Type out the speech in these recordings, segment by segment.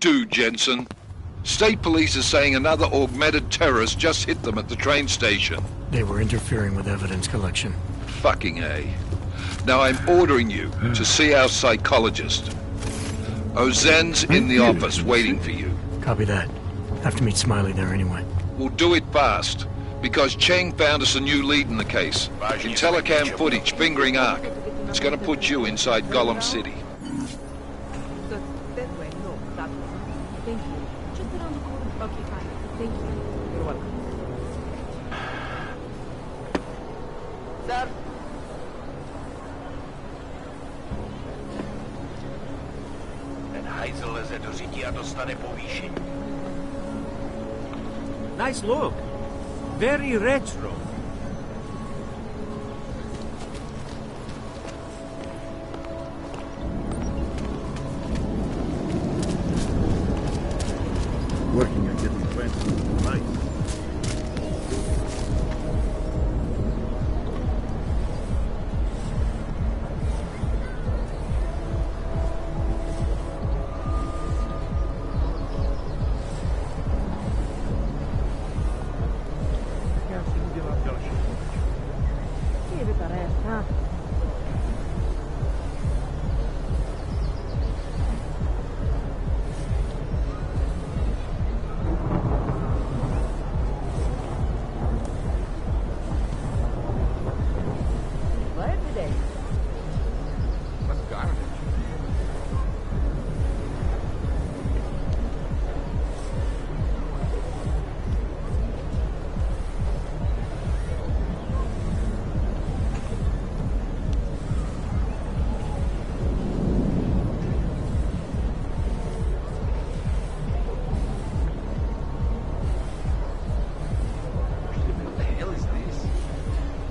do, Jensen? State police are saying another augmented terrorist just hit them at the train station. They were interfering with evidence collection. Fucking A. Now I'm ordering you to see our psychologist. Ozen's in the office waiting for you. Copy that. Have to meet Smiley there anyway. We'll do it fast, because Cheng found us a new lead in the case. In telecam footage fingering Ark. It's gonna put you inside Gollum City. Thank you. Just put on the corner. Okay, fine. Thank you. You're welcome. Sir? hajzl leze do řití a dostane povýšení. Nice look. Very retro. Working on getting friends. Nice.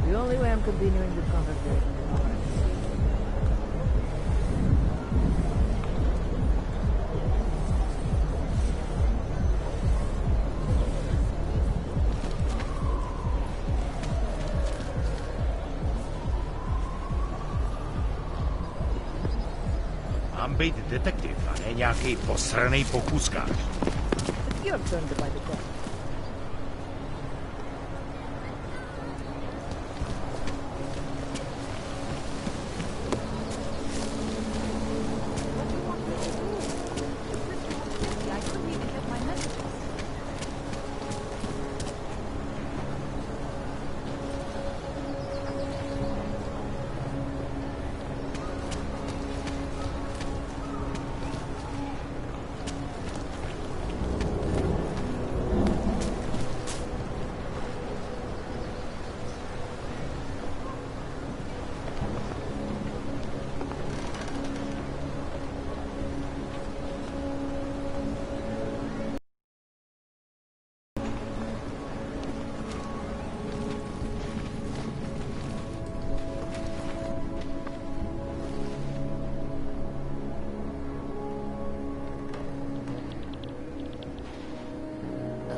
The only way I'm continuing this conversation is over. Mám být detektiv a ne nějaký posranej pokuskář. It's your turn to buy the car.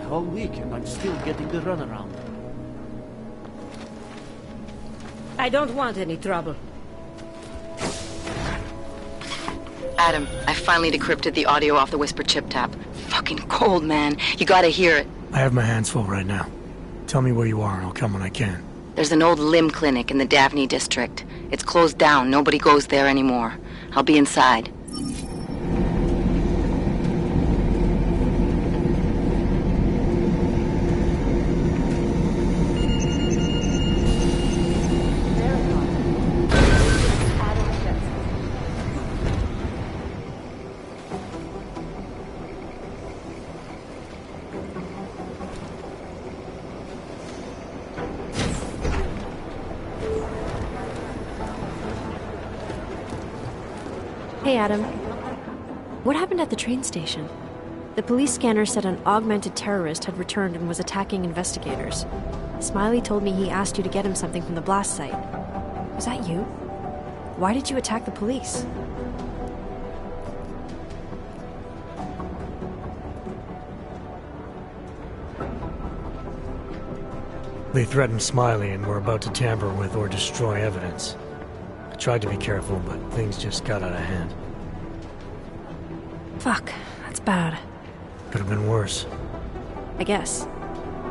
Whole week and I'm still getting the runaround. I don't want any trouble. Adam, I finally decrypted the audio off the Whisper chip tap. Fucking cold, man. You gotta hear it. I have my hands full right now. Tell me where you are and I'll come when I can. There's an old limb clinic in the Daphne district. It's closed down. Nobody goes there anymore. I'll be inside. Hey, Adam. What happened at the train station? The police scanner said an augmented terrorist had returned and was attacking investigators. Smiley told me he asked you to get him something from the blast site. Was that you? Why did you attack the police? They threatened Smiley and were about to tamper with or destroy evidence. I tried to be careful, but things just got out of hand. Fuck, that's bad. Could have been worse. I guess.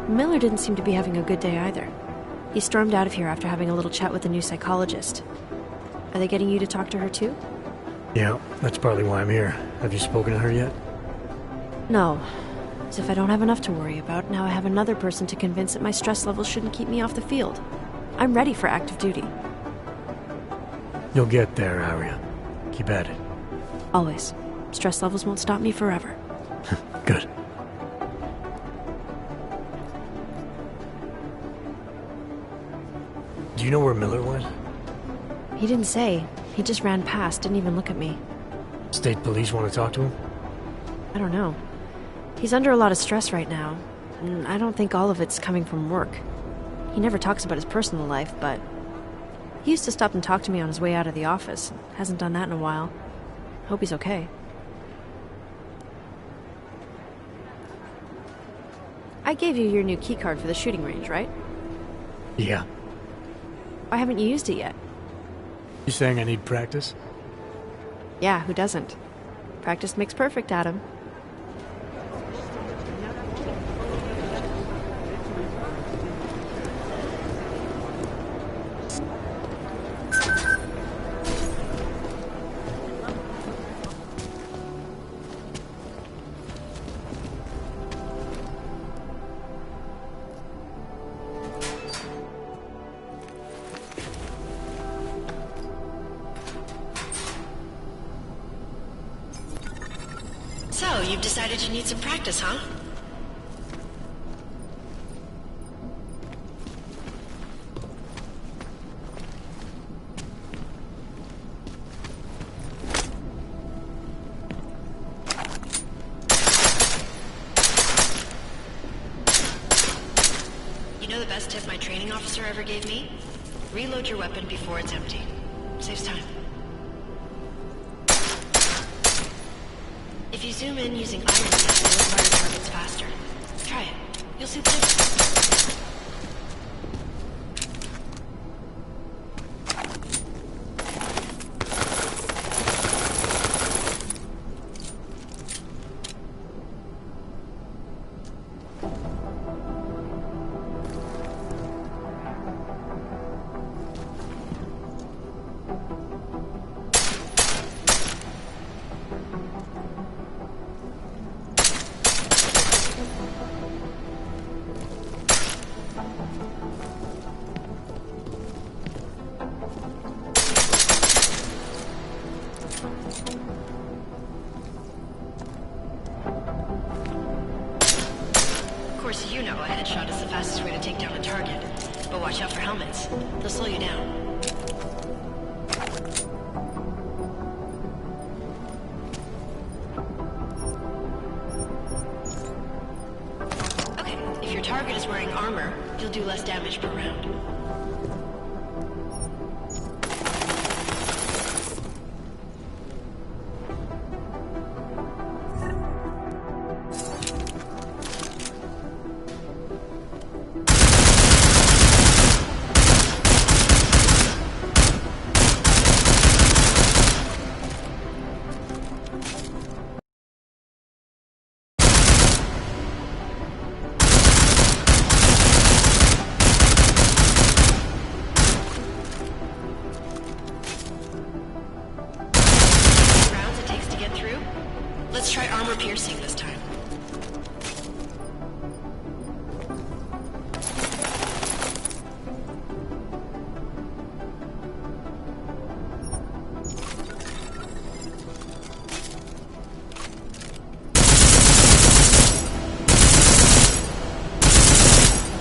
Miller didn't seem to be having a good day either. He stormed out of here after having a little chat with the new psychologist. Are they getting you to talk to her too? Yeah, that's partly why I'm here. Have you spoken to her yet? No. As if I don't have enough to worry about, now I have another person to convince that my stress levels shouldn't keep me off the field. I'm ready for active duty. You'll get there, Aria. Keep at it. Always. Stress levels won't stop me forever. Good. Do you know where Miller went? He didn't say. He just ran past, didn't even look at me. State police want to talk to him? I don't know. He's under a lot of stress right now, and I don't think all of it's coming from work. He never talks about his personal life, but he used to stop and talk to me on his way out of the office. Hasn't done that in a while. Hope he's okay. I gave you your new keycard for the shooting range, right? Yeah. Why haven't you used it yet? You saying I need practice? Yeah, who doesn't? Practice makes perfect, Adam. So, you've decided you need some practice, huh? You know the best tip my training officer ever gave me? Reload your weapon before it's empty. Saves time. If you zoom in using iron sight, you'll fire targets faster. Try it. You'll see the difference. Of course, you know a headshot is the fastest way to take down a target. But watch out for helmets. They'll slow you down. Okay, if your target is wearing armor, you'll do less damage per round. Let's try armor piercing this time.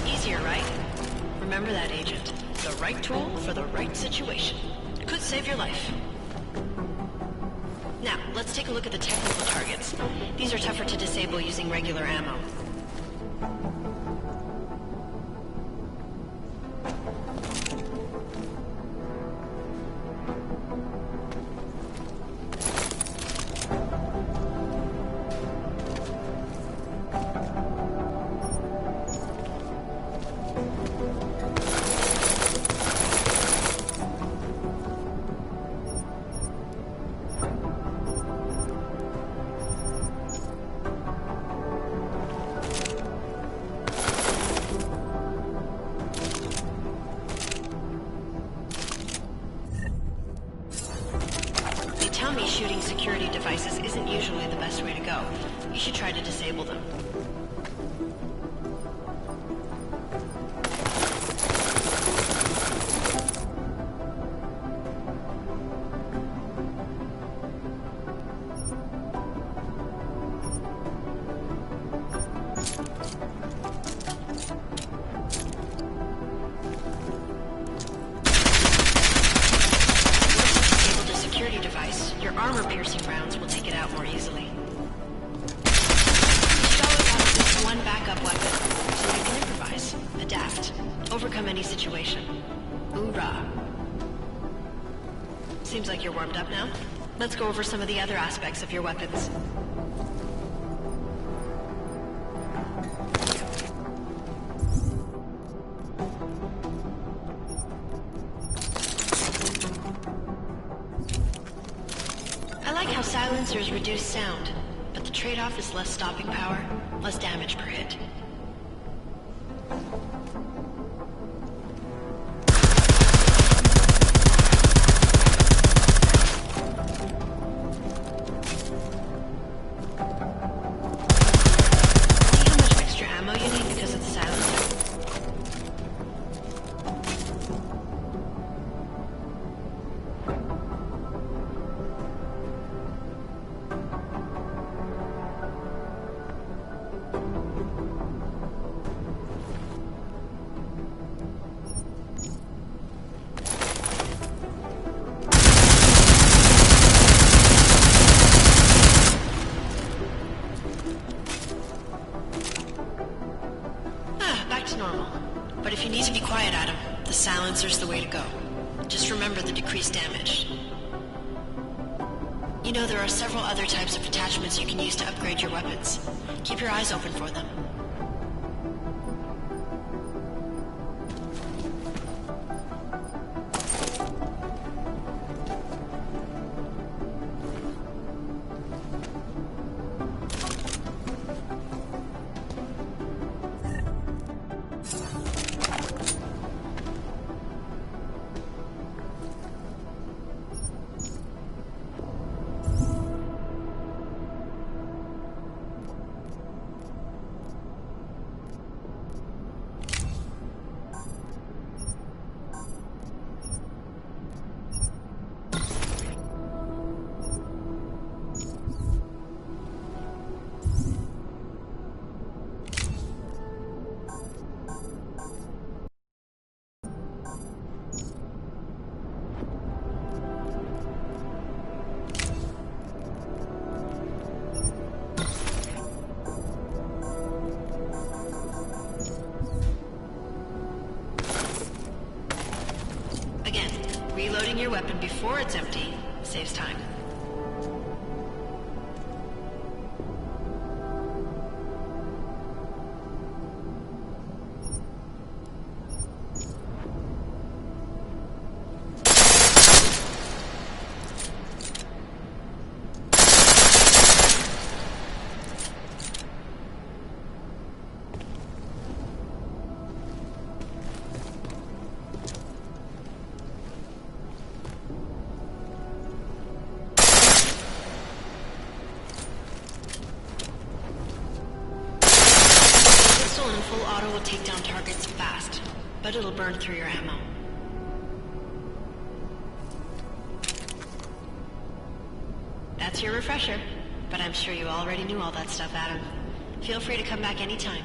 Easier, right? Remember that, Agent. The right tool for the right situation. Could save your life. Now, let's take a look at the technical targets. These are tougher to disable using regular ammo. Tell me shooting security devices isn't usually the best way to go. You should try to disable them. Your armor-piercing rifle rounds will take it out more easily. You should always have at least one backup weapon, so you can improvise, adapt, overcome any situation. Hoorah! Seems like you're warmed up now. Let's go over some of the other aspects of your weapons. I like how silencers reduce sound, but the trade-off is less stopping power, less damage per hit. But if you need to be quiet, Adam, the silencer's the way to go. Just remember the decreased damage. You know, there are several other types of attachments you can use to upgrade your weapons. Keep your eyes open for them. Reloading your weapon before it's empty saves time. Full auto will take down targets fast, but it'll burn through your ammo. That's your refresher, but I'm sure you already knew all that stuff, Adam. Feel free to come back anytime.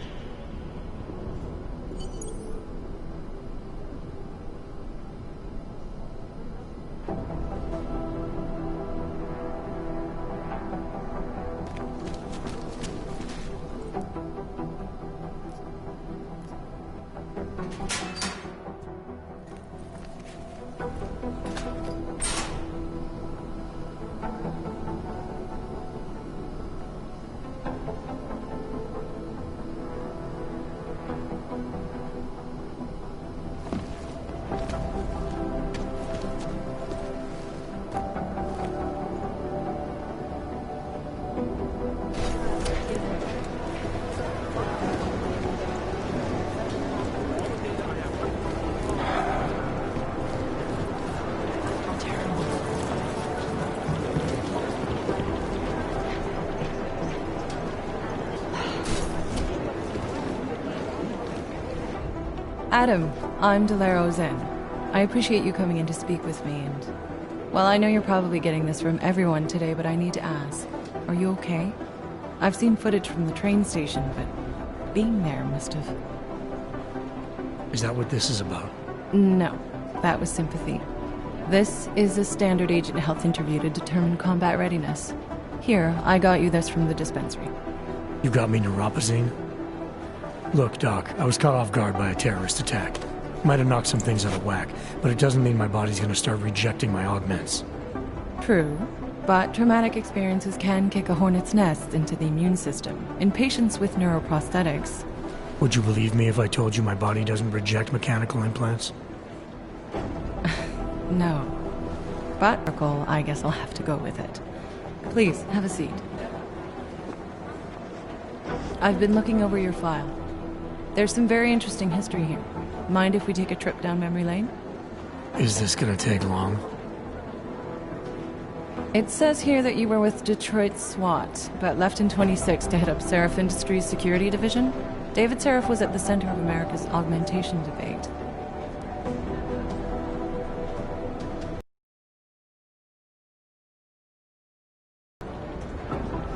Adam, I'm Delaro Zen. I appreciate you coming in to speak with me, and... well, I know you're probably getting this from everyone today, but I need to ask. Are you okay? I've seen footage from the train station, but being there must have... Is that what this is about? No, that was sympathy. This is a standard agent health interview to determine combat readiness. Here, I got you this from the dispensary. You got me neuropazine? Look, Doc, I was caught off guard by a terrorist attack. Might have knocked some things out of whack, but it doesn't mean my body's gonna start rejecting my augments. True, but traumatic experiences can kick a hornet's nest into the immune system in patients with neuroprosthetics. Would you believe me if I told you my body doesn't reject mechanical implants? No. But, I guess I'll have to go with it. Please, have a seat. I've been looking over your file. There's some very interesting history here. Mind if we take a trip down memory lane? Is this gonna take long? It says here that you were with Detroit SWAT, but left in 26 to head up Seraph Industries' security division. David Seraph was at the center of America's augmentation debate.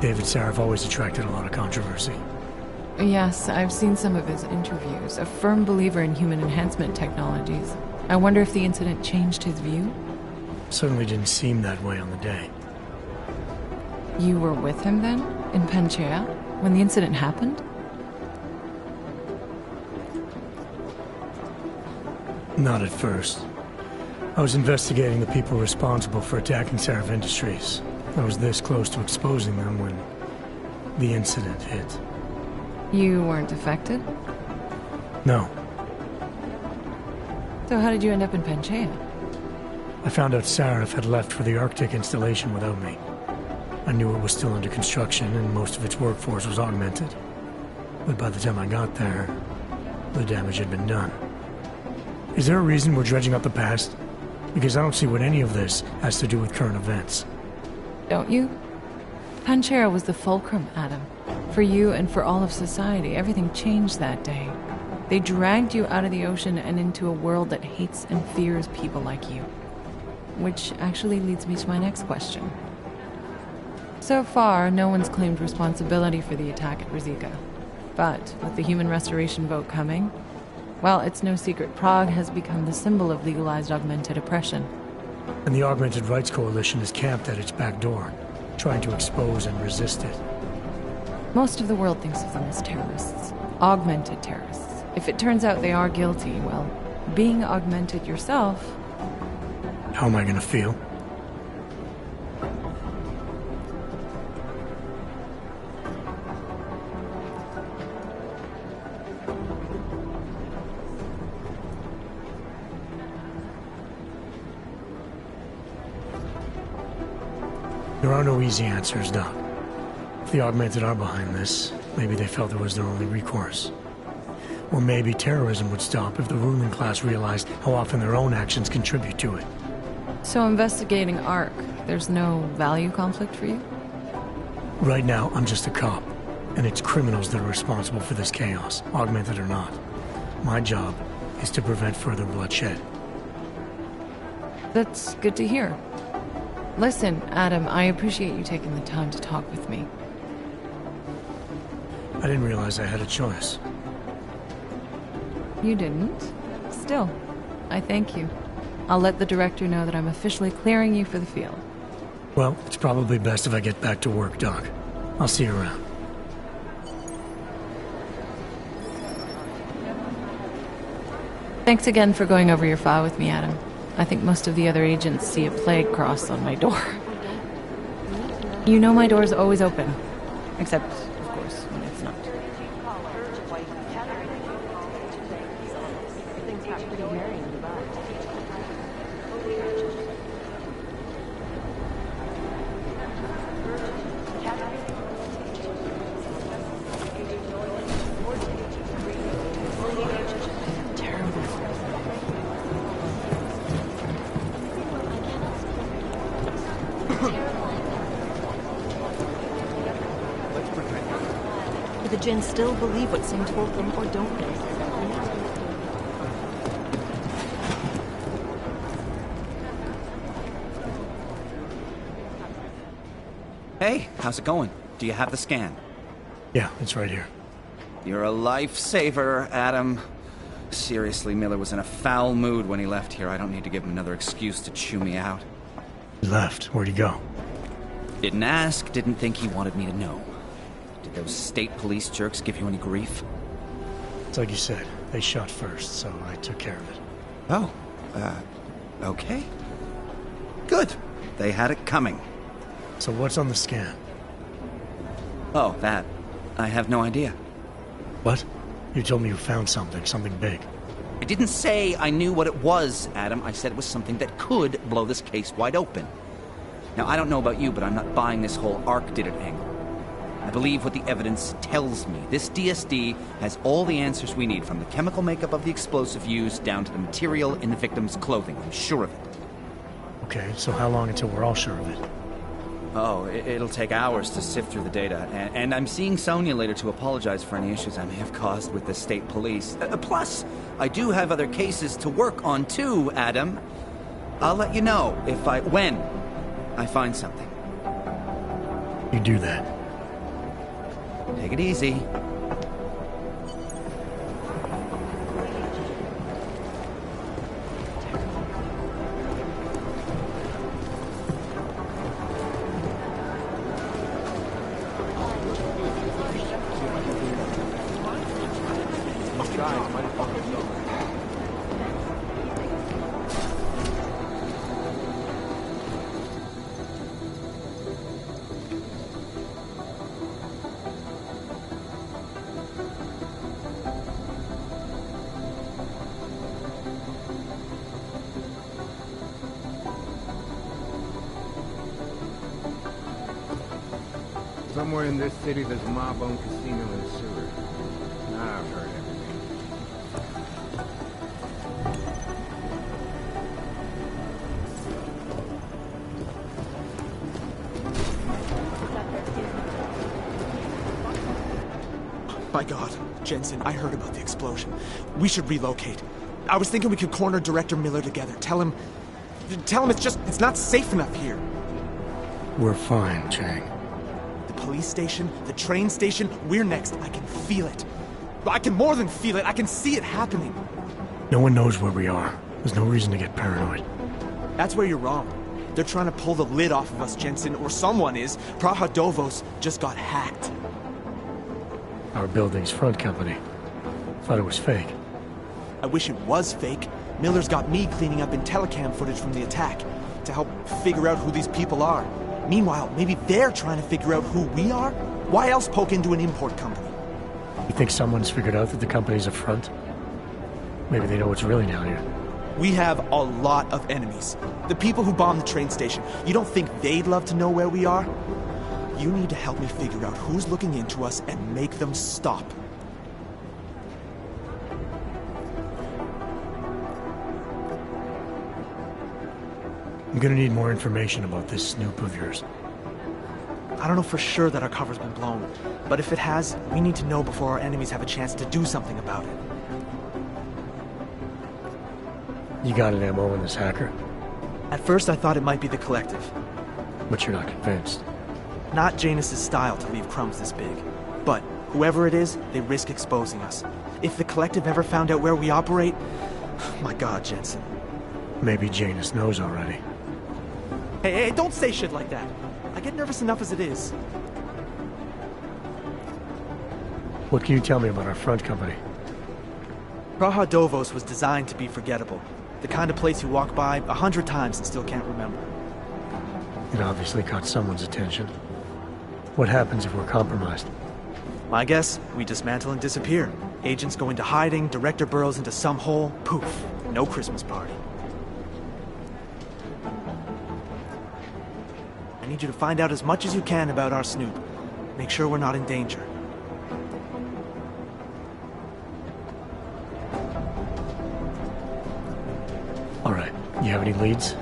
David Seraph always attracted a lot of controversy. Yes, I've seen some of his interviews. A firm believer in human enhancement technologies. I wonder if the incident changed his view? Certainly didn't seem that way on the day. You were with him then? In Panchea? When the incident happened? Not at first. I was investigating the people responsible for attacking Seraph Industries. I was this close to exposing them when the incident hit. You weren't affected? No. So how did you end up in Panchea? I found out Seraph had left for the Arctic installation without me. I knew it was still under construction and most of its workforce was augmented. But by the time I got there, the damage had been done. Is there a reason we're dredging up the past? Because I don't see what any of this has to do with current events. Don't you? Panchea was the fulcrum, Adam. For you and for all of society, everything changed that day. They dragged you out of the ocean and into a world that hates and fears people like you. Which actually leads me to my next question. So far, no one's claimed responsibility for the attack at Rizika. But with the human restoration vote coming, well, it's no secret Prague has become the symbol of legalized augmented oppression. And the Augmented Rights Coalition is camped at its back door, trying to expose and resist it. Most of the world thinks of them as terrorists. Augmented terrorists. If it turns out they are guilty, well, being augmented yourself... How am I gonna feel? There are no easy answers, Doc. If the Augmented are behind this, maybe they felt it was their only recourse. Or maybe terrorism would stop if the ruling class realized how often their own actions contribute to it. So investigating ARC, there's no value conflict for you? Right now, I'm just a cop, and it's criminals that are responsible for this chaos, augmented or not. My job is to prevent further bloodshed. That's good to hear. Listen, Adam, I appreciate you taking the time to talk with me. I didn't realize I had a choice. You didn't? Still, I thank you. I'll let the director know that I'm officially clearing you for the field. Well, it's probably best if I get back to work, Doc. I'll see you around. Thanks again for going over your file with me, Adam. I think most of the other agents see a plague cross on my door. You know my door's always open. Except, of course, when it's not. Do the Jinn still believe what Singh told them, or don't they? Hey, how's it going? Do you have the scan? Yeah, it's right here. You're a lifesaver, Adam. Seriously, Miller was in a foul mood when he left here. I don't need to give him another excuse to chew me out. He left. Where'd he go? Didn't ask, didn't think he wanted me to know. Did those state police jerks give you any grief? It's like you said. They shot first, so I took care of it. Oh, okay. Good. They had it coming. So what's on the scan? Oh, that. I have no idea. What? You told me you found something big. I didn't say I knew what it was, Adam. I said it was something that could blow this case wide open. Now, I don't know about you, but I'm not buying this whole Ark did it angle. I believe what the evidence tells me. This DSD has all the answers we need, from the chemical makeup of the explosive used down to the material in the victim's clothing. I'm sure of it. Okay, so how long until we're all sure of it? Oh, it'll take hours to sift through the data, and I'm seeing Sonia later to apologize for any issues I may have caused with the state police. Plus, I do have other cases to work on too, Adam. I'll let you know when I find something. You do that. Take it easy. Somewhere in this city, there's a mob-owned casino and sewer. Now I've heard everything. My God, Jensen, I heard about the explosion. We should relocate. I was thinking we could corner Director Miller together. Tell him it's not safe enough here. We're fine, Chang. Police station, the train station, we're next. I can feel it. I can more than feel it, I can see it happening. No one knows where we are. There's no reason to get paranoid. That's where you're wrong. They're trying to pull the lid off of us, Jensen, or someone is. Praha-Dovos just got hacked. Our building's front company. Thought it was fake. I wish it was fake. Miller's got me cleaning up IntelliCam footage from the attack to help figure out who these people are. Meanwhile, maybe they're trying to figure out who we are? Why else poke into an import company? You think someone's figured out that the company's a front? Maybe they know what's really down here. We have a lot of enemies. The people who bombed the train station. You don't think they'd love to know where we are? You need to help me figure out who's looking into us and make them stop. I'm gonna need more information about this snoop of yours. I don't know for sure that our cover's been blown, but if it has, we need to know before our enemies have a chance to do something about it. You got an MO in this hacker? At first I thought it might be the Collective. But you're not convinced? Not Janus's style to leave crumbs this big. But whoever it is, they risk exposing us. If the Collective ever found out where we operate... My God, Jensen. Maybe Janus knows already. Hey, don't say shit like that. I get nervous enough as it is. What can you tell me about our front company? Praha-Dovos was designed to be forgettable. The kind of place you walk by 100 times and still can't remember. It obviously caught someone's attention. What happens if we're compromised? My guess, we dismantle and disappear. Agents go into hiding, Director burrows into some hole, poof, no Christmas party. I need you to find out as much as you can about our snoop. Make sure we're not in danger. All right. You have any leads?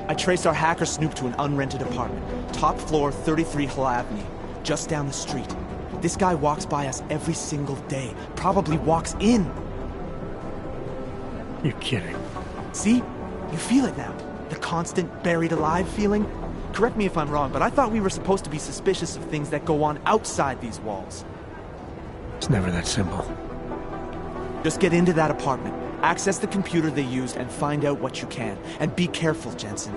I traced our hacker snoop to an unrented apartment. Top floor, 33 Hull Avenue. Just down the street. This guy walks by us every single day. Probably walks in. You're kidding. See? You feel it now. The constant buried alive feeling. Correct me if I'm wrong, but I thought we were supposed to be suspicious of things that go on outside these walls. It's never that simple. Just get into that apartment, access the computer they used, and find out what you can. And be careful, Jensen.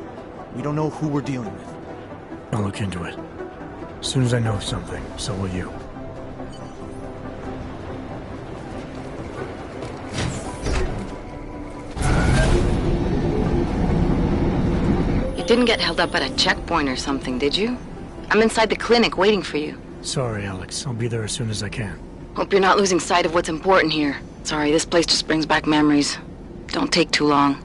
We don't know who we're dealing with. I'll look into it. As soon as I know something, so will you. You didn't get held up at a checkpoint or something, did you? I'm inside the clinic waiting for you. Sorry, Alex. I'll be there as soon as I can. Hope you're not losing sight of what's important here. Sorry, this place just brings back memories. Don't take too long.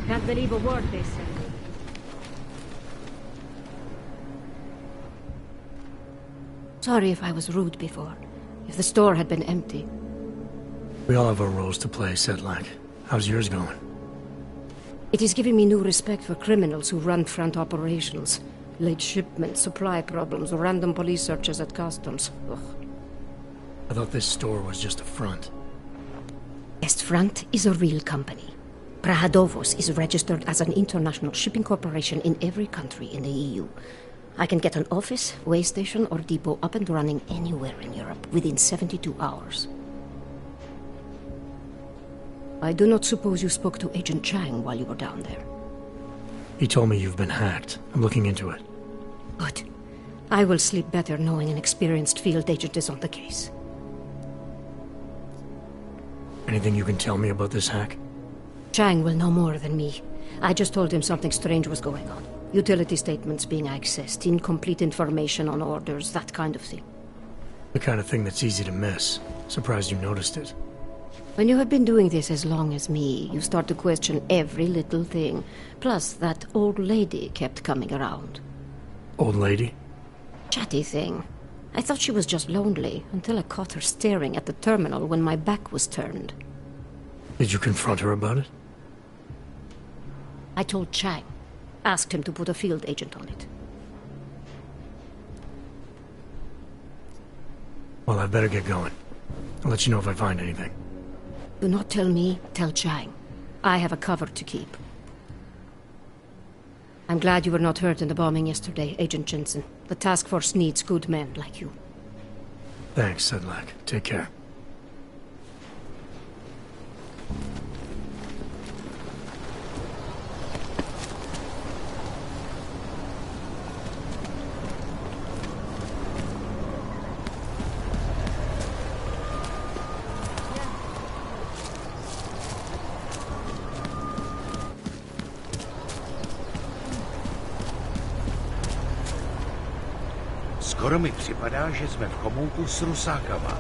Can't believe a word they said. Sorry if I was rude before. If the store had been empty. We all have our roles to play, Sedlak. How's yours going? It is giving me new respect for criminals who run front operations. Late shipments, supply problems, random police searches at customs. Ugh. I thought this store was just a front. Est Front is a real company. Prahadovos is registered as an international shipping corporation in every country in the EU. I can get an office, way station, or depot up and running anywhere in Europe within 72 hours. I do not suppose you spoke to Agent Chang while you were down there. He told me you've been hacked. I'm looking into it. Good. I will sleep better knowing an experienced field agent is on the case. Anything you can tell me about this hack? Chang will know more than me. I just told him something strange was going on. Utility statements being accessed, incomplete information on orders, that kind of thing. The kind of thing that's easy to miss. Surprised you noticed it. When you have been doing this as long as me, you start to question every little thing. Plus, that old lady kept coming around. Old lady? Chatty thing. I thought she was just lonely, until I caught her staring at the terminal when my back was turned. Did you confront her about it? I told Chang. Asked him to put a field agent on it. Well, I'd better get going. I'll let you know if I find anything. Do not tell me, tell Chang. I have a cover to keep. I'm glad you were not hurt in the bombing yesterday, Agent Jensen. The task force needs good men like you. Thanks, Sedlak. Take care. Skoro mi připadá, že jsme v chomoutu s Rusákama.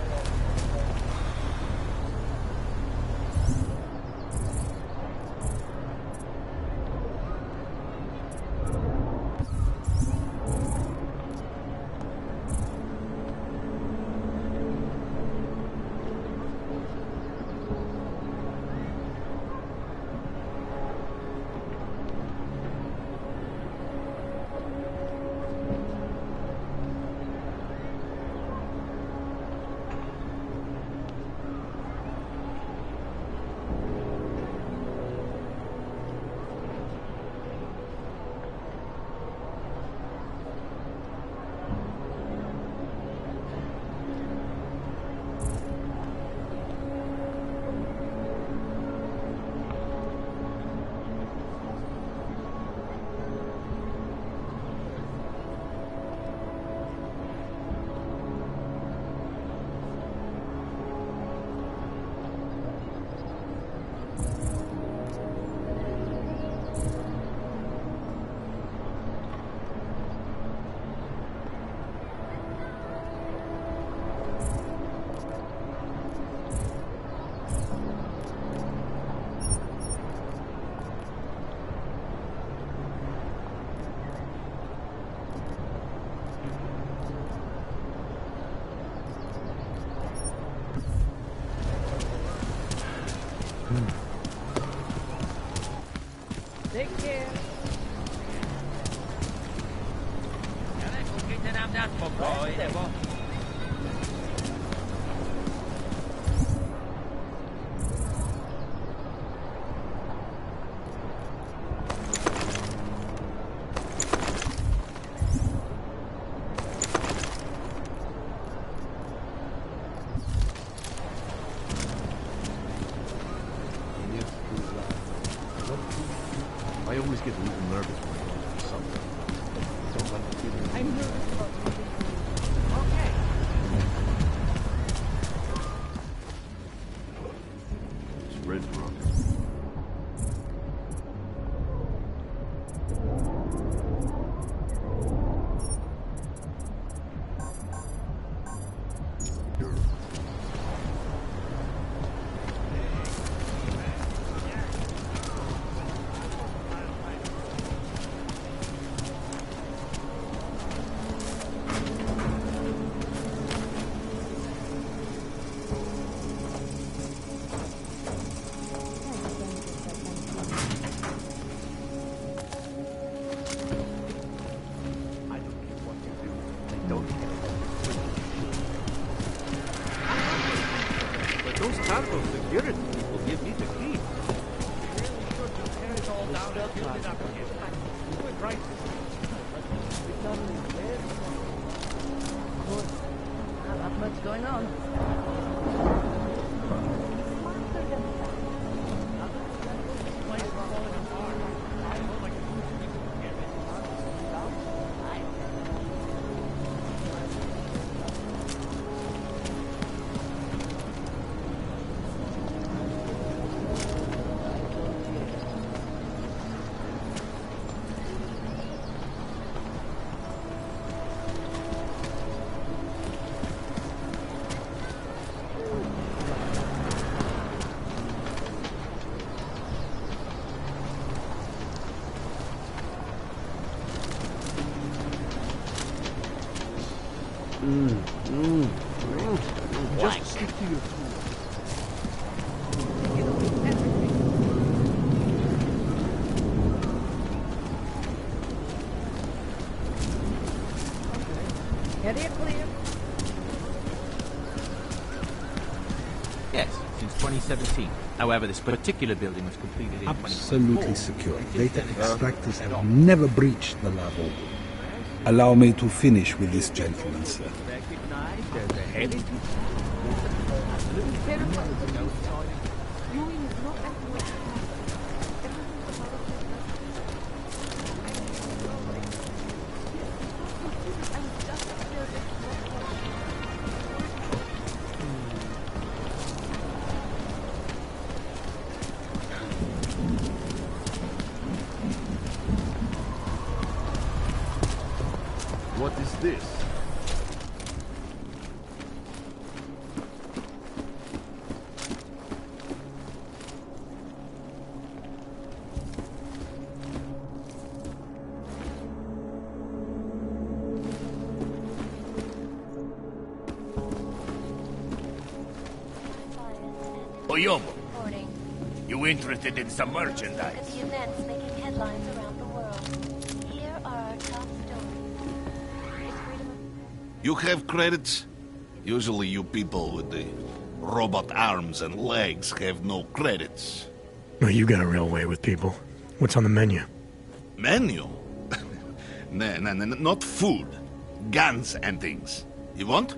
Take care. Koukejte nám dát pokoj, nebo... always get a little nervous when it comes to something. Don't like the feeling. I'm nervous about losing you. Okay. It's Red Rock. Those cargo security people give me the key. Not much going on. Just stick to your tools. Area clear. Yes, since 2017. However, this particular building was completed in Absolutely secure. Data extractors have never breached the lab. Allow me to finish with this gentleman, sir. There's a heavy. What is this? Oyomo, you interested in some merchandise? At the events making headlines around the world. Here are our top stories. You have credits? Usually you people with the robot arms and legs have no credits. Well, you got a real way with people. What's on the menu? Menu? No, not food. Guns and things. You want?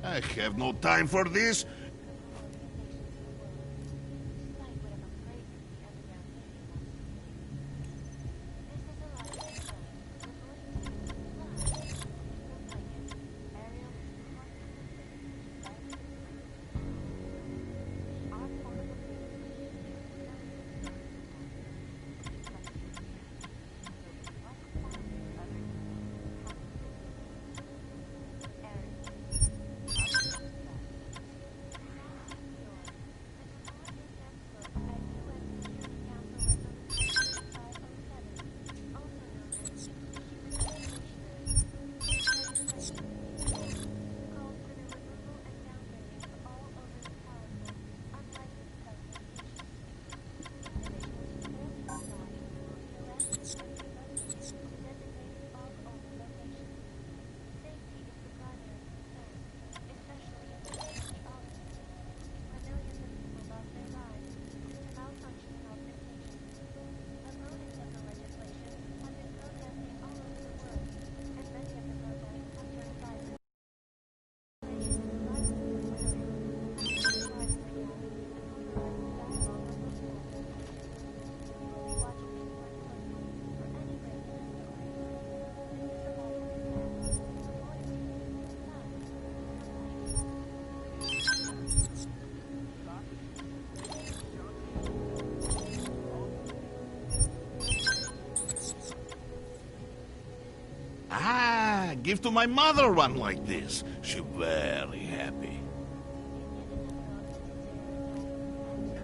I have no time for this. Yeah, give to my mother one like this. She very happy.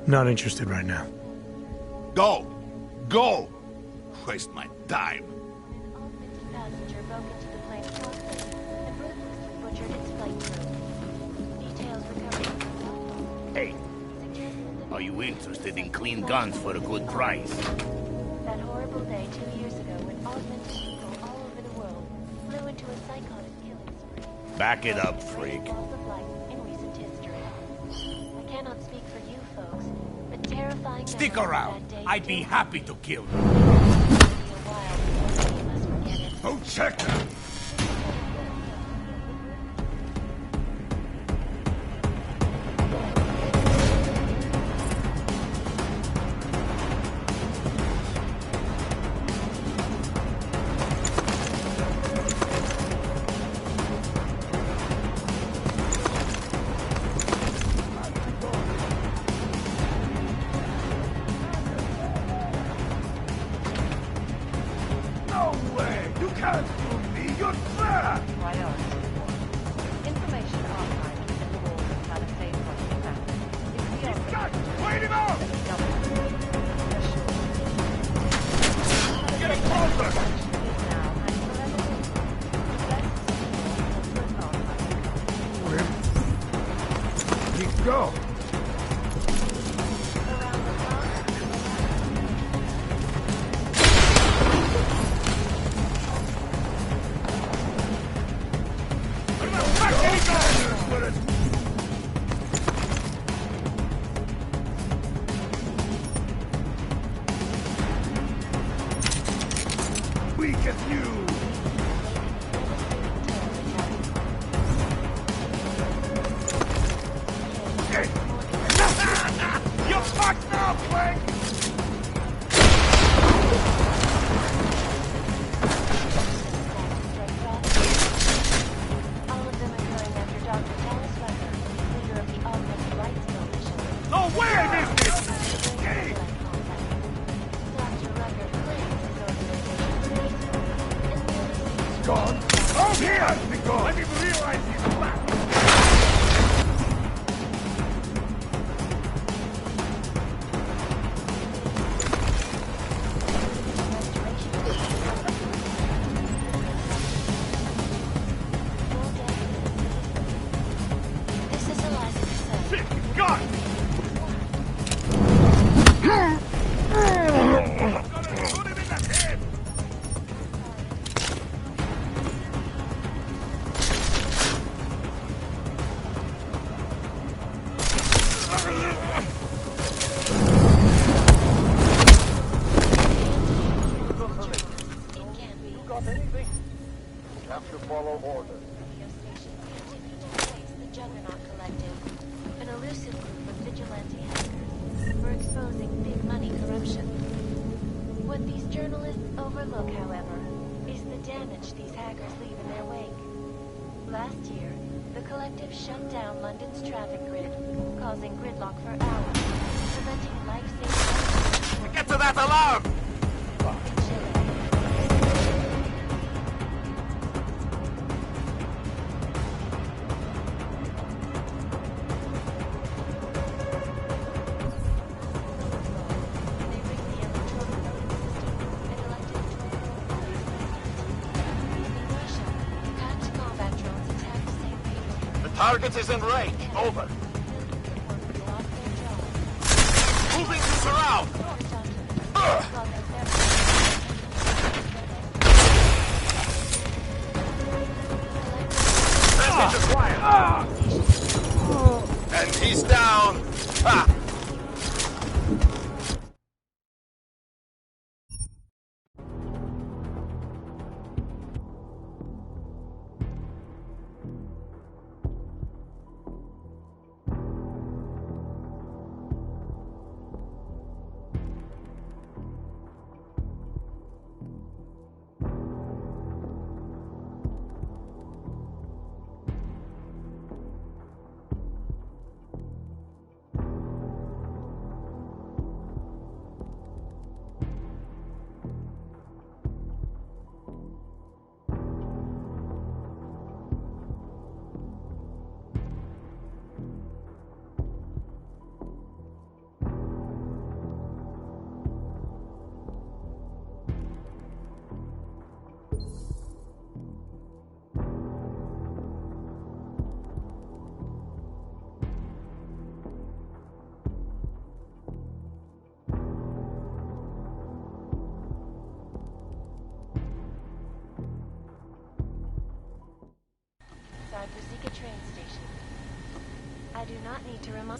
Not interested right now. Go! Go! Waste my time. Passenger broke into the plane's cockpit and ruthlessly butchered its flight crew. Details recovered. Hey, are you interested in clean guns for a good price? That horrible day 2 years ago when augmented people all over the world flew into a psychotic killing spree. Back it up, freak. Balls of light in recent history. I cannot speak for you folks, but terrifying Stick memories of around. that day I'd be happy to kill you. Oh, check that! Go! Weak as you! You're fucked now, Frank! All of them occurring after Dr. Thomas Rucker, leader of the Augmented Rights Coalition. No way, this! Dr. Rucker claims his organization is Gone? Oh, he has been gone! I didn't realize he's back! This is Eliza Cassell. Shit, God! Have to follow orders. Radio stations continue to praise the Juggernaut Collective, an elusive group of vigilante hackers for exposing big money corruption. What these journalists overlook, however, is the damage these hackers leave in their wake. Last year, the collective shut down London's traffic grid, causing gridlock for hours, preventing life-saving... Get to that alarm! Target is in range. Over. Moving to surround. Message acquired. And he's down. Ha! I do not need to remind...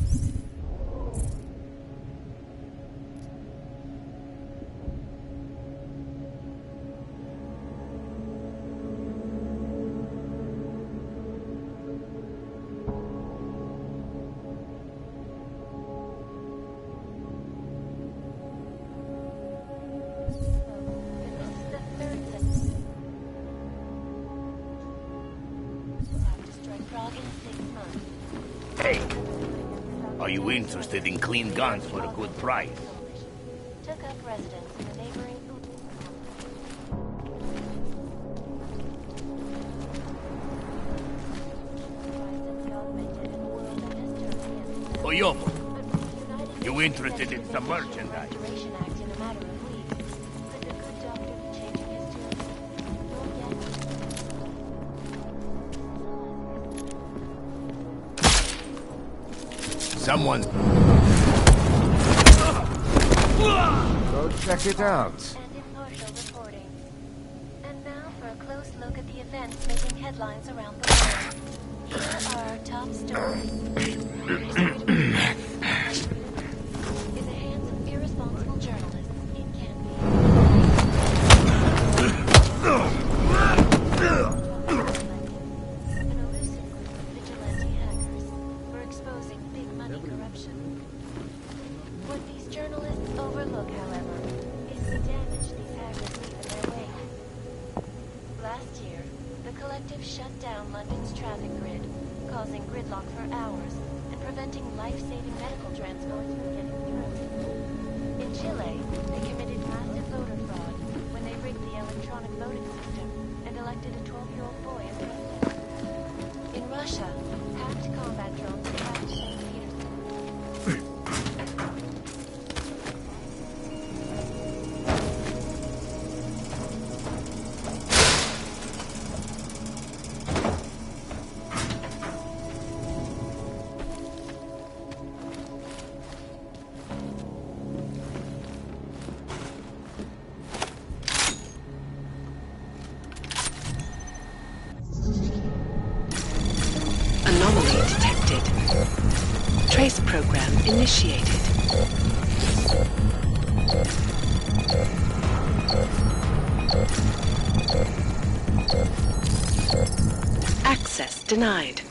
Hey, are you interested in clean guns for a good price? Took up residence in the neighboring... Oyomo, you interested in some merchandise? Someone's... Go check it out. And impartial reporting. And now for a close look at the events making headlines around the world. Here are our top stories. In the hands of irresponsible journalists, it can be... An elusive group of vigilante hackers were exposing big money corruption. What these journalists overlook, however, is the damage these hackers leave in their wake. Last year, the collective shut down London's traffic grid, causing gridlock for hours and preventing life-saving medical transport from getting through. In Chile, they committed massive voter fraud when they rigged the electronic voting system and elected a 12-year-old boy as president. In Russia, hacked combat drones attacked St. Petersburg. Anomaly detected. Trace program initiated. Access denied.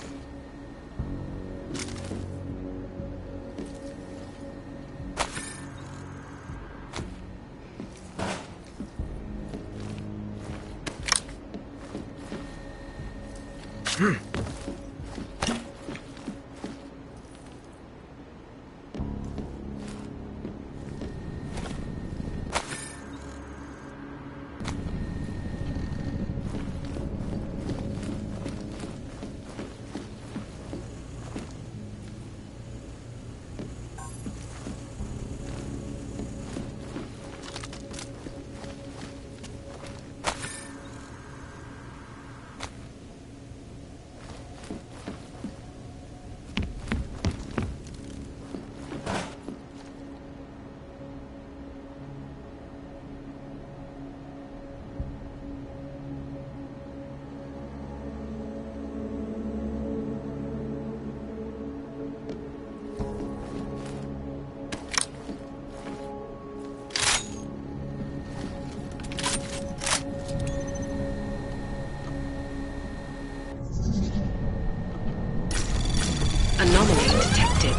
Anomaly detected.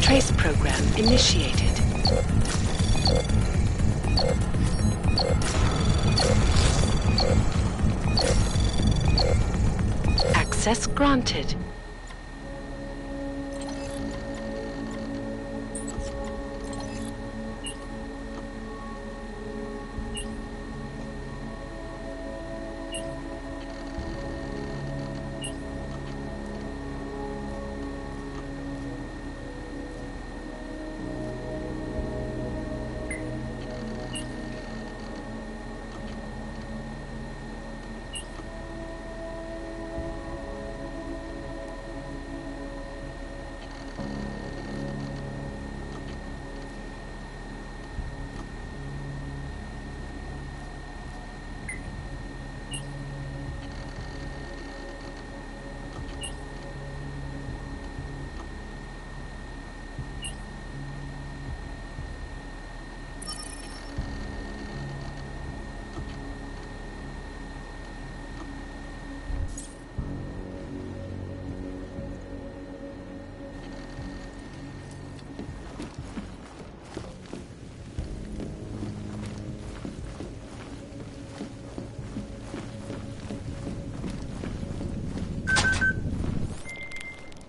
Trace program initiated. Access granted.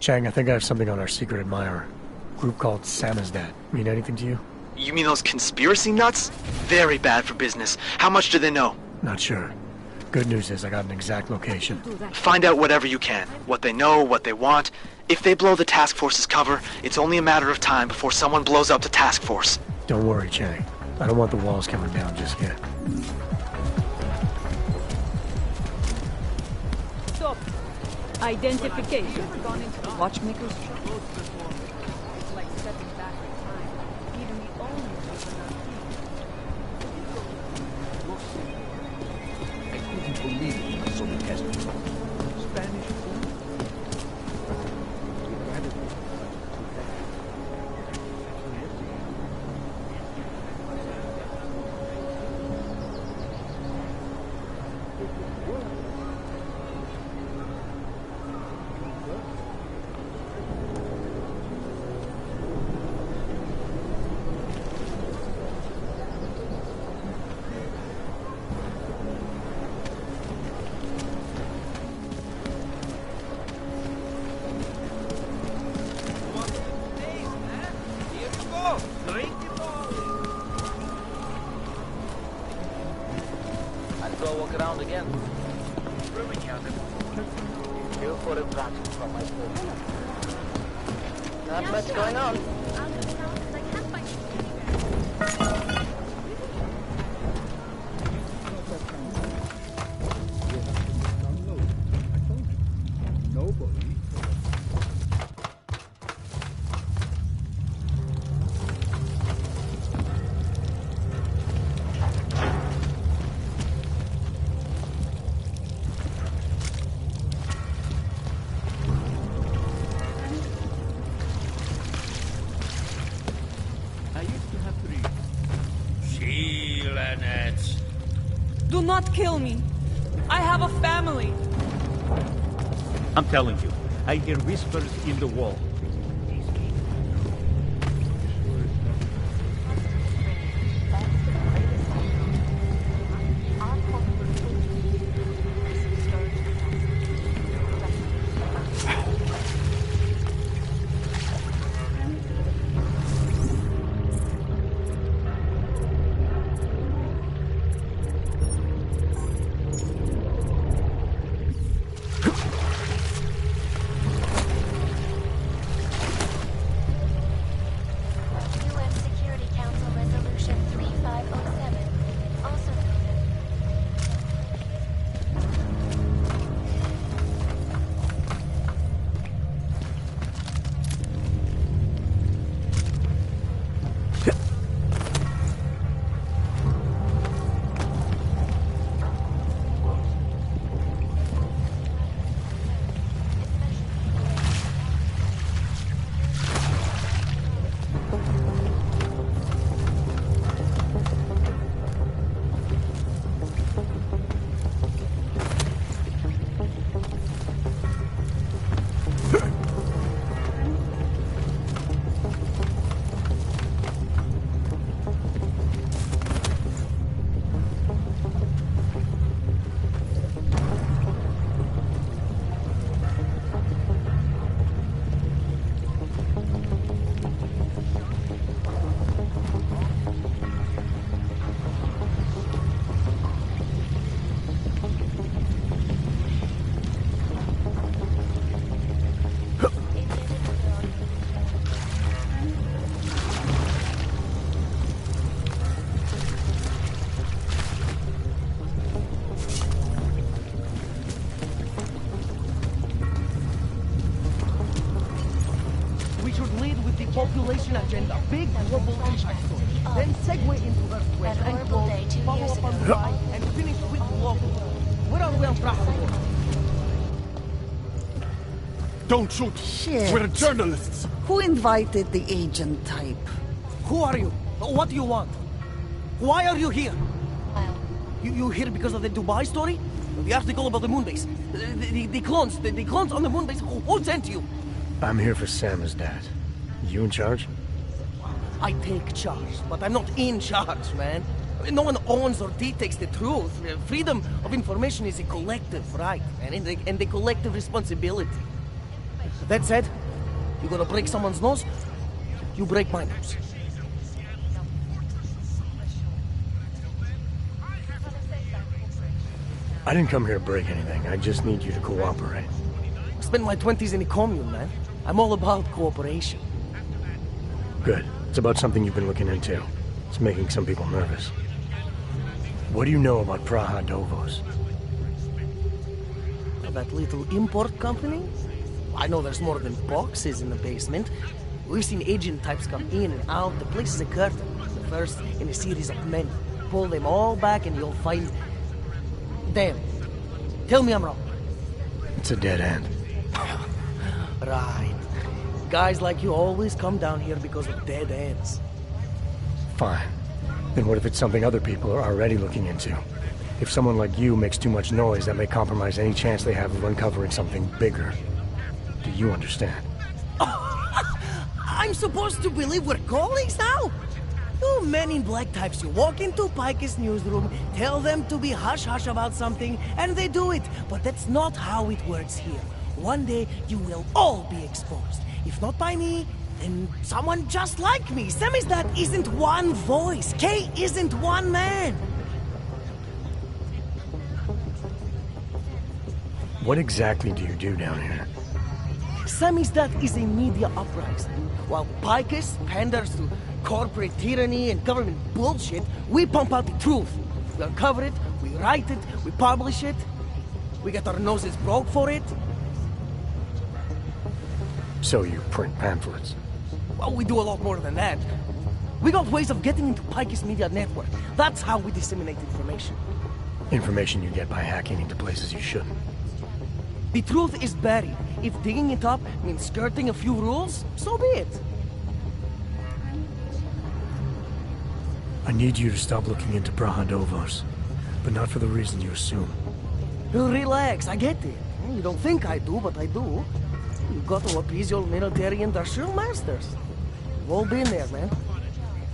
Chang, I think I have something on our secret admirer. Group called Samizdat. Mean anything to you? You mean those conspiracy nuts? Very bad for business. How much do they know? Not sure. Good news is I got an exact location. Find out whatever you can. What they know, what they want. If they blow the task force's cover, it's only a matter of time before someone blows up the task force. Don't worry, Chang. I don't want the walls coming down just yet. Stop. Identification. Gone into the watchmaker's shop. It's like stepping back in time. Even the owners of I couldn't believe it when I saw the test result. Spanish food? Not much going on. Do not kill me. I have a family. I'm telling you, I hear whispers in the wall. Population agenda, big global impact story. Then segue into Earthquake and close, follow up on Dubai, and finish with local. Where are we on Bravo? Don't shoot! Shit. We're journalists! Who invited the agent type? Who are you? What do you want? Why are you here? You here because of the Dubai story? The article about the moon base? The clones on the moon base? Who sent you? I'm here for Samizdat. You in charge? I take charge, but I'm not in charge, man. No one owns or dictates the truth. Freedom of information is a collective right, man, and a collective responsibility. That said, you gonna break someone's nose? You break my nose. I didn't come here to break anything. I just need you to cooperate. I spent my 20s in a commune, man. I'm all about cooperation. Good. It's about something you've been looking into. It's making some people nervous. What do you know about Praha Dovos? That little import company? I know there's more than boxes in the basement. We've seen agent types come in and out. The place is a curtain. The first in a series of many. Pull them all back and you'll find... Damn. Tell me I'm wrong. It's a dead end. Right. Guys like you always come down here because of dead ends. Fine. Then what if it's something other people are already looking into? If someone like you makes too much noise, that may compromise any chance they have of uncovering something bigger. Do you understand? I'm supposed to believe we're colleagues now? You men in black types, you walk into Pike's newsroom, tell them to be hush-hush about something, and they do it. But that's not how it works here. One day, you will all be exposed. If not by me, then someone just like me. Samizdat isn't one voice. K isn't one man. What exactly do you do down here? Samizdat is a media uprising. While Picus panders to corporate tyranny and government bullshit, we pump out the truth. We uncover it, we write it, we publish it. We get our noses broke for it. So you print pamphlets? Well, we do a lot more than that. We got ways of getting into Picus media network. That's how we disseminate information. Information you get by hacking into places you shouldn't. The truth is buried. If digging it up means skirting a few rules, so be it. I need you to stop looking into Praha Dovos, but not for the reason you assume. Relax, I get it. You don't think I do, but I do. You got to appease your military industrial masters. We've all been there, man.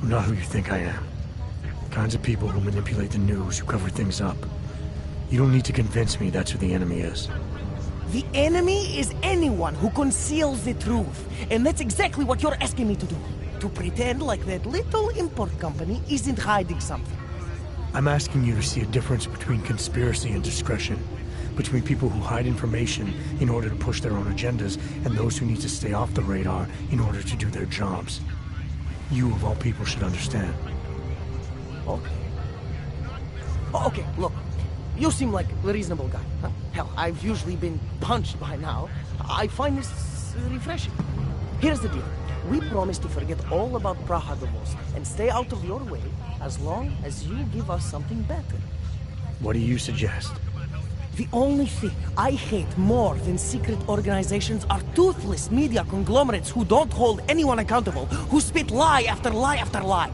I'm not who you think I am. The kinds of people who manipulate the news, who cover things up. You don't need to convince me that's who the enemy is. The enemy is anyone who conceals the truth. And that's exactly what you're asking me to do. To pretend like that little import company isn't hiding something. I'm asking you to see a difference between conspiracy and discretion. Between people who hide information in order to push their own agendas and those who need to stay off the radar in order to do their jobs. You, of all people, should understand. Okay. Okay, look. You seem like a reasonable guy. Huh? Hell, I've usually been punched by now. I find this refreshing. Here's the deal. We promise to forget all about Praha Dovos and stay out of your way as long as you give us something better. What do you suggest? The only thing I hate more than secret organizations are toothless media conglomerates who don't hold anyone accountable, who spit lie after lie after lie.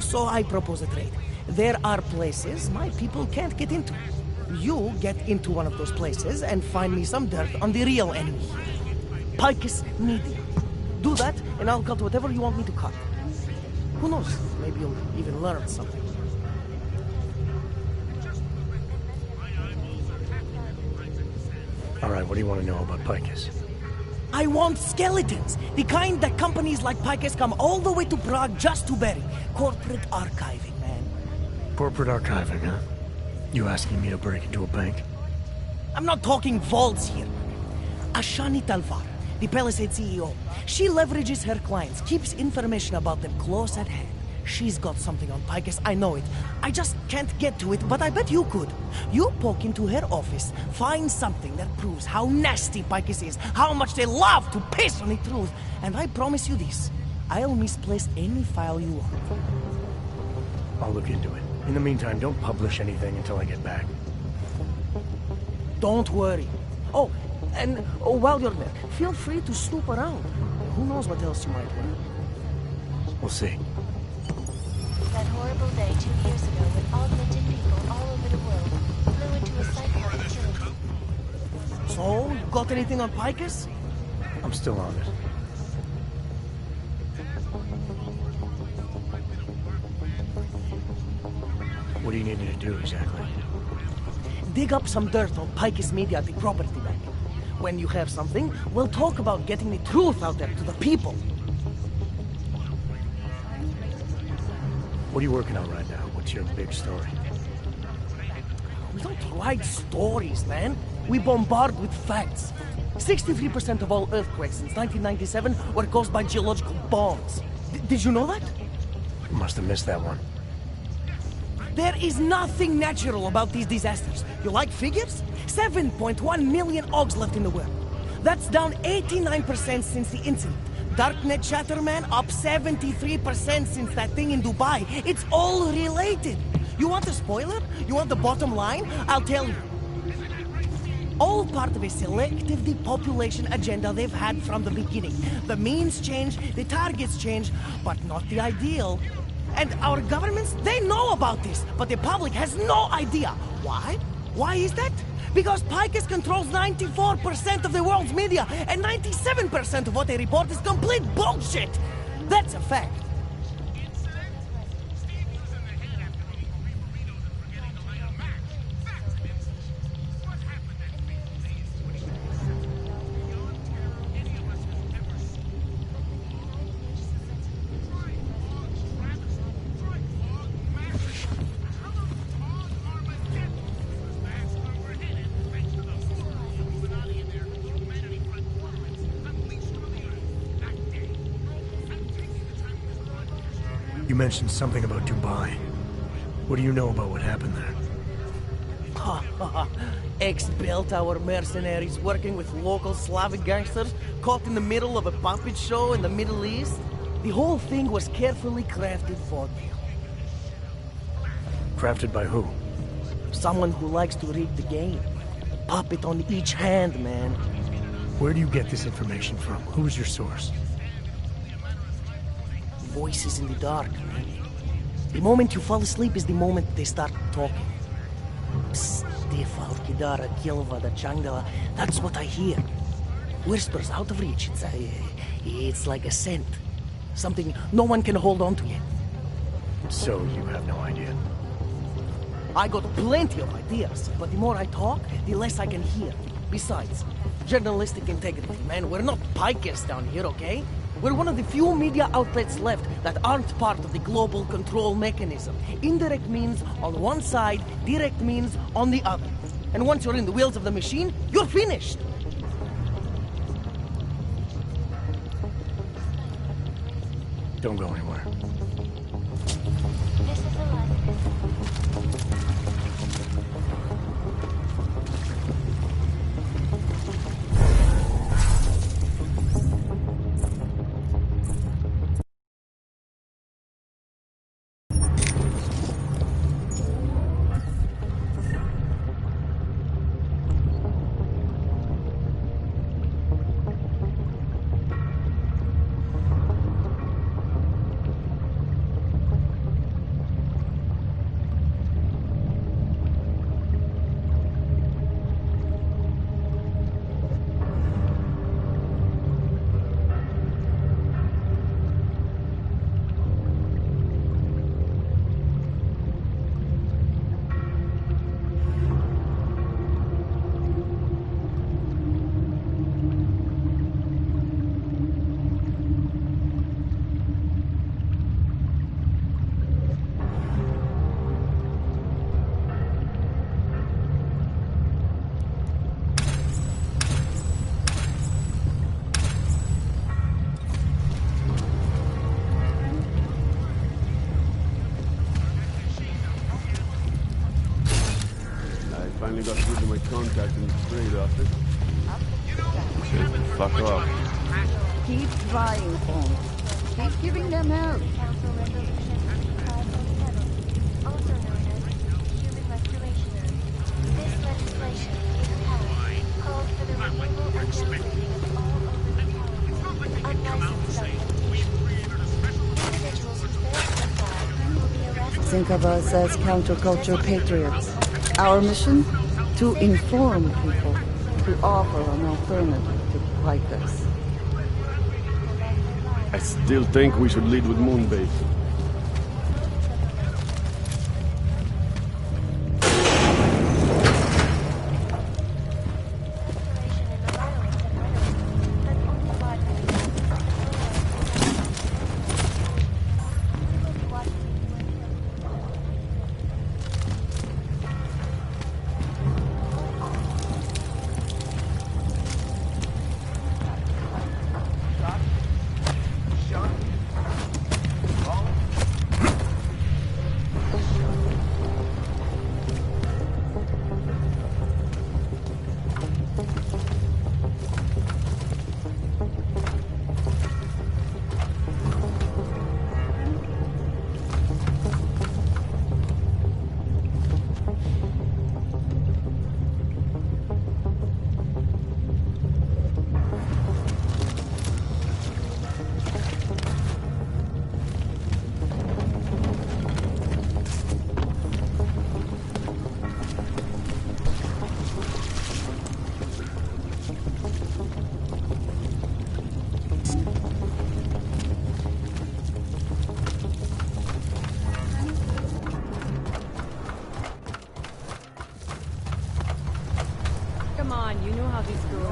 So I propose a trade. There are places my people can't get into. You get into one of those places and find me some dirt on the real enemy here. Picus Media. Do that, and I'll cut whatever you want me to cut. Who knows? Maybe you'll even learn something. All right, what do you want to know about Picus? I want skeletons. The kind that companies like Picus come all the way to Prague just to bury. Corporate archiving, man. Corporate archiving, huh? You asking me to break into a bank? I'm not talking vaults here. Ashani Talvar, the Palisade CEO, she leverages her clients, keeps information about them close at hand. She's got something on Picus, I know it. I just can't get to it, but I bet you could. You poke into her office, find something that proves how nasty Picus is, how much they love to piss on the truth, and I promise you this, I'll misplace any file you want. I'll look into it. In the meantime, don't publish anything until I get back. Don't worry. Oh, and while you're there, feel free to snoop around. Who knows what else you might learn. We'll see. That horrible day 2 years ago when augmented people all over the world flew into a cycle of killing. So, got anything on Picus? I'm still on it. What do you need me to do exactly? Dig up some dirt on Picus Media at the property bank. When you have something, we'll talk about getting the truth out there to the people. What are you working on right now? What's your big story? We don't write stories, man. We bombard with facts. 63% of all earthquakes since 1997 were caused by geological bombs. Did you know that? Must have missed that one. There is nothing natural about these disasters. You like figures? 7.1 million Augs left in the world. That's down 89% since the incident. Darknet chatter, man, up 73% since that thing in Dubai. It's all related. You want a spoiler? You want the bottom line? I'll tell you. All part of a selective depopulation agenda they've had from the beginning. The means change, the targets change, but not the ideal. And our governments, they know about this, but the public has no idea. Why? Why is that? Because Picus controls 94% of the world's media, and 97% of what they report is complete bullshit. That's a fact. You mentioned something about Dubai. What do you know about what happened there? Ex-built our mercenaries working with local Slavic gangsters caught in the middle of a puppet show in the Middle East. The whole thing was carefully crafted vaudeville. Crafted by who? Someone who likes to rig the game. Puppet on each hand, man. Where do you get this information from? Who's your source? Voices in the dark, man. The moment you fall asleep is the moment they start talking. Stiff Kidara, Kilva, Changala, that's what I hear. Whispers out of reach. It's like a scent. Something no one can hold on to yet. So you have no idea? I got plenty of ideas, but the more I talk, the less I can hear. Besides, journalistic integrity, man. We're not pikers down here, okay? We're one of the few media outlets left that aren't part of the global control mechanism. Indirect means on one side, direct means on the other. And once you're in the wheels of the machine, you're finished. Don't go anywhere. Finally got through to my contact in the trade office. Says to fuck off. Keep trying, Holmes. Keep giving them help. Also known as human restoration. This legislation, if passed, calls for the removal and generating of all over-the-counter, unlicensed supplementation. Individuals who fail to comply will be arrested. Think of us as counterculture patriots. Our mission? To inform people, to offer an alternative to Picus. I still think we should lead with Moonbase. Come on, you know how this goes.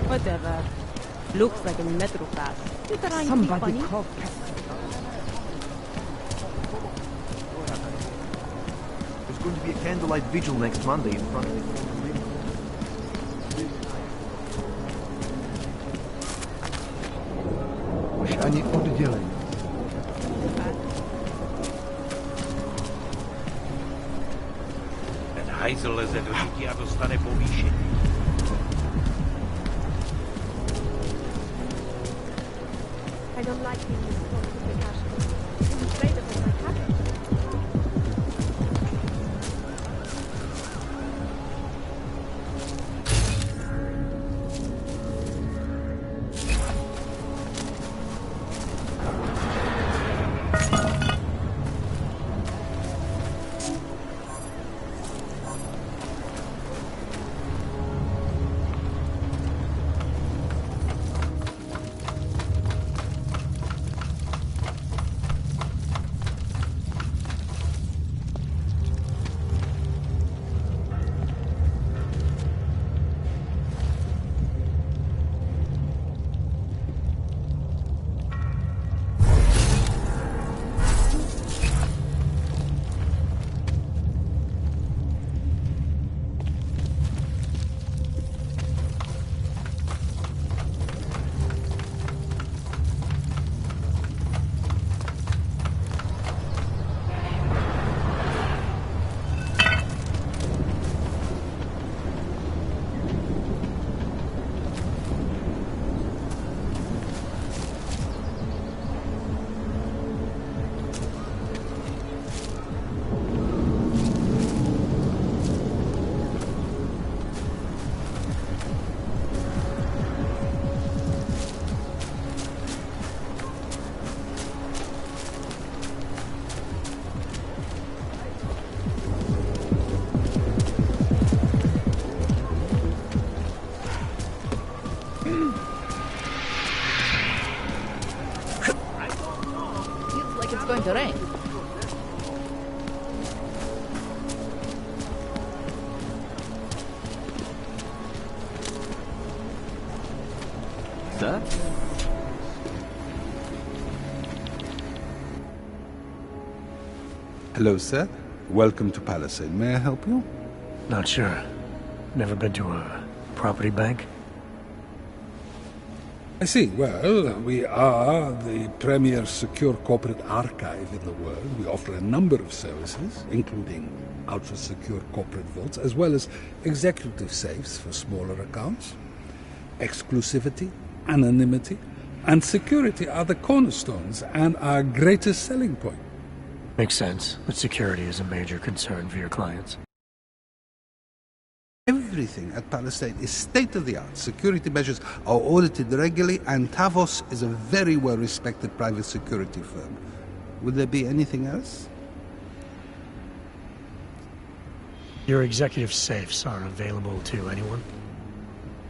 Whatever. Looks like a metro pass. Somebody call There's going to be a candlelight vigil next Monday in front of the Ani oddělení. Ten hajzl leze do dětí a dostane povýšení. I don't like being responsible for cash. I'm afraid of what might happen. Going to rain. Sir? Hello, sir. Welcome to Palisade. May I help you? Not sure. Never been to a property bank. I see. Well, we are the premier secure corporate archive in the world. We offer a number of services, including ultra-secure corporate vaults, as well as executive safes for smaller accounts. Exclusivity, anonymity, and security are the cornerstones and our greatest selling point. Makes sense, but security is a major concern for your clients. Everything at Palisade is state-of-the-art. Security measures are audited regularly, and Tavos is a very well-respected private security firm. Would there be anything else? Your executive safes are available to anyone?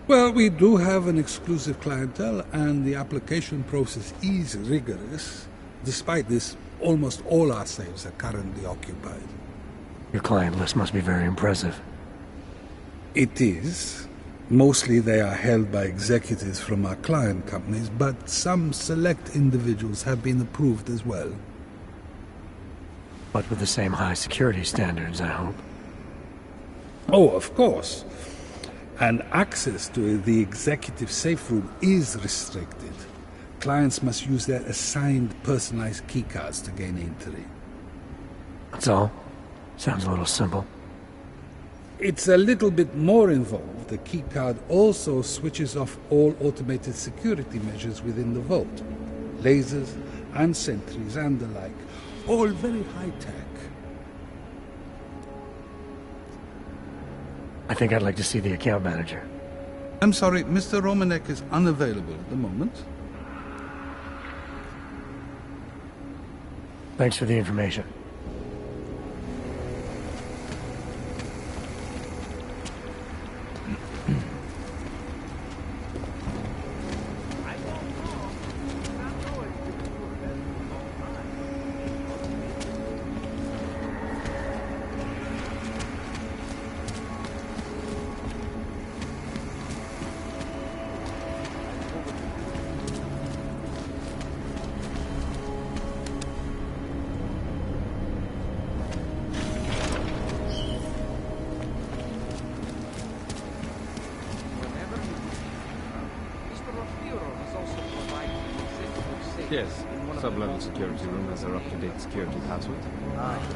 Well, we do have an exclusive clientele, and the application process is rigorous. Despite this, almost all our safes are currently occupied. Your client list must be very impressive. It is. Mostly they are held by executives from our client companies, but some select individuals have been approved as well. But with the same high security standards, I hope. Oh, of course. And access to the executive safe room is restricted. Clients must use their assigned personalized keycards to gain entry. That's all? Sounds a little simple. It's a little bit more involved. The keycard also switches off all automated security measures within the vault. Lasers and sentries and the like. All very high-tech. I think I'd like to see the account manager. I'm sorry, Mr. Romanek is unavailable at the moment. Thanks for the information. Yes. Sub-level security room has our up-to-date security password.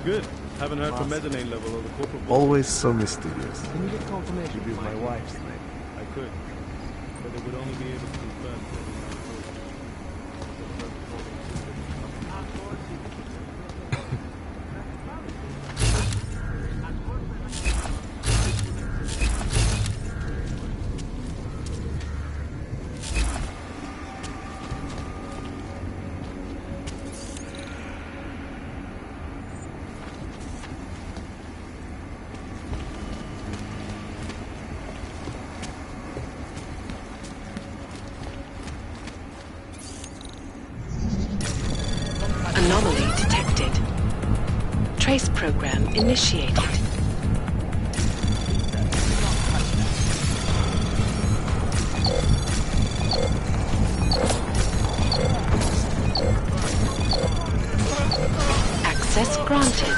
Good. Haven't heard from mezzanine level or the corporate. Always so mysterious. Can you get confirmation? Use my wife's name. I could, but it would only be able to confirm. Anomaly detected. Trace program initiated. Access granted.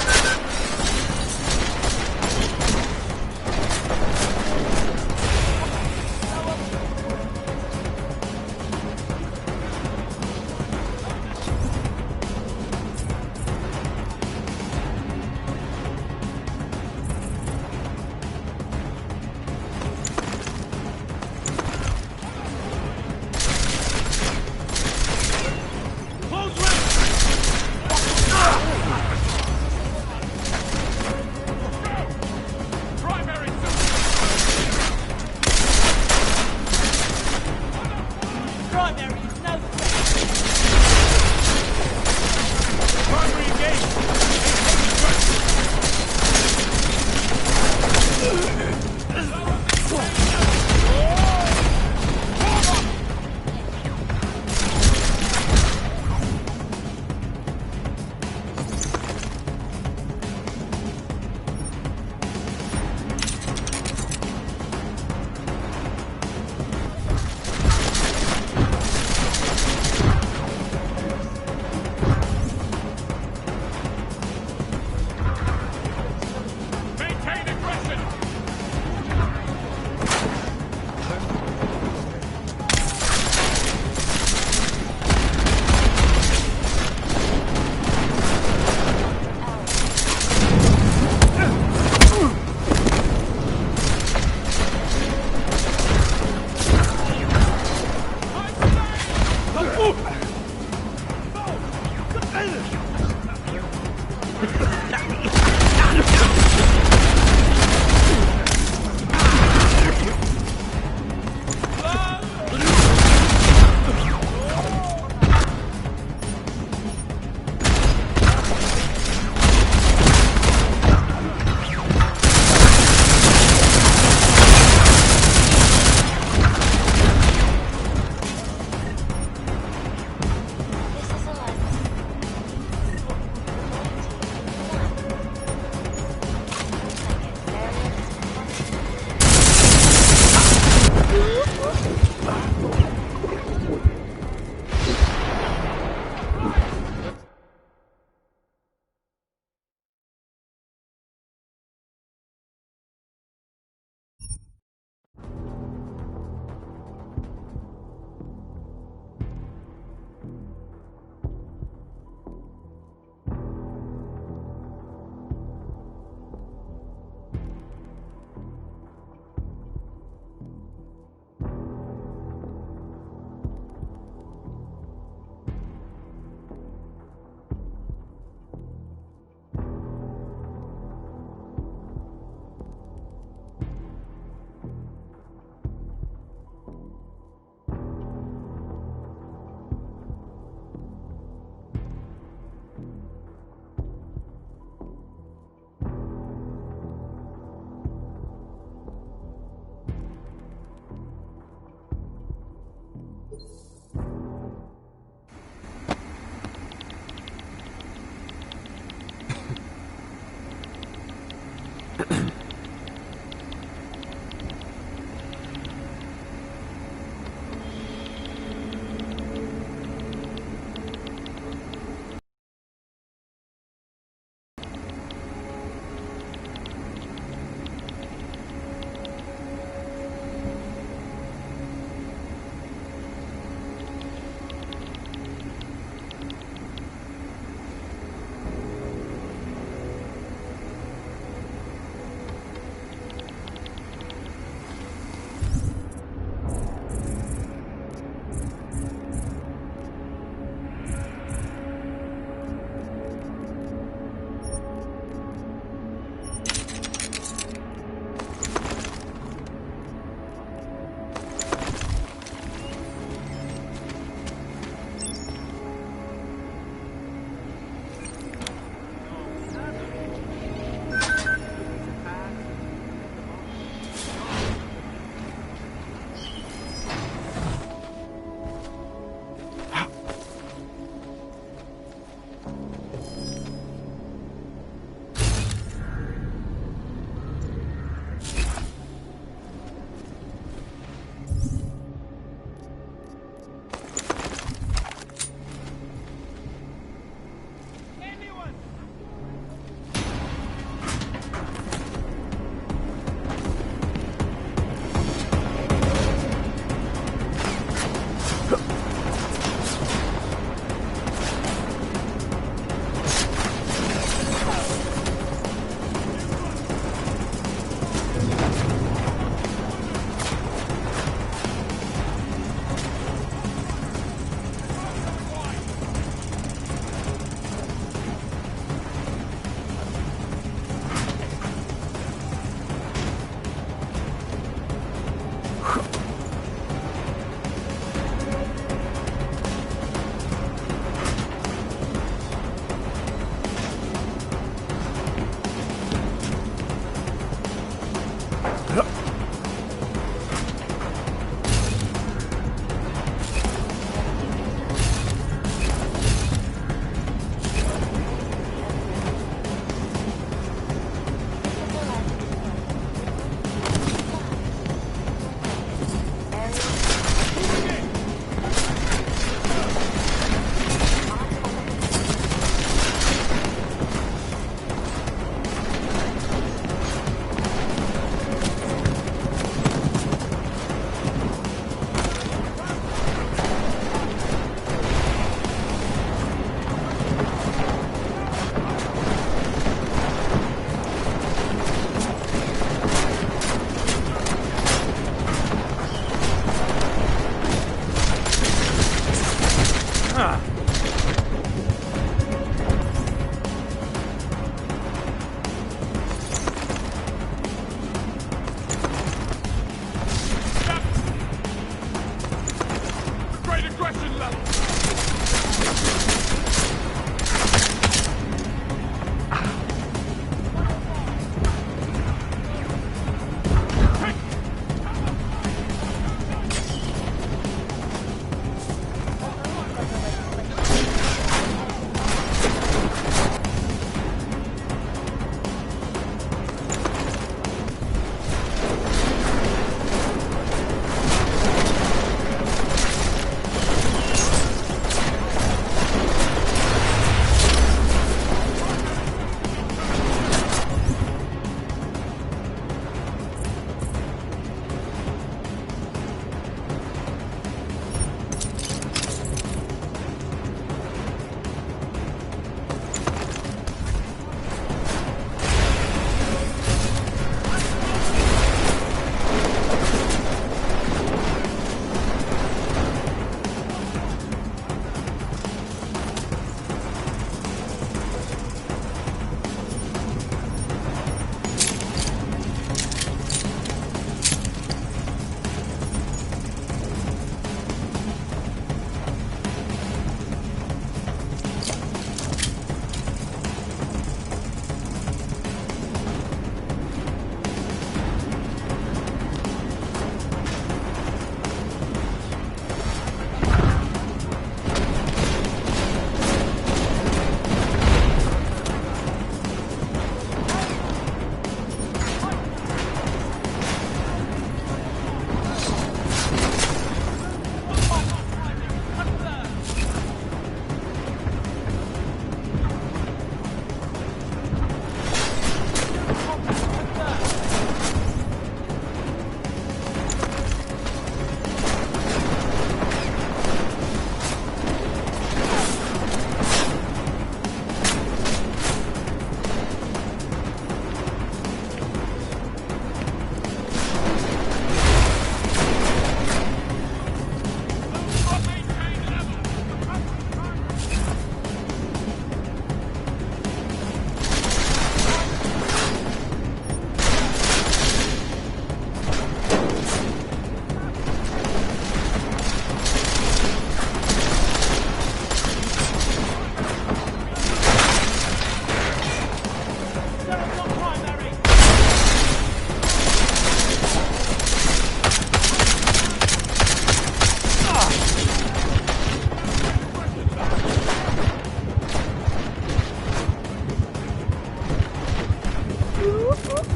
Ooh.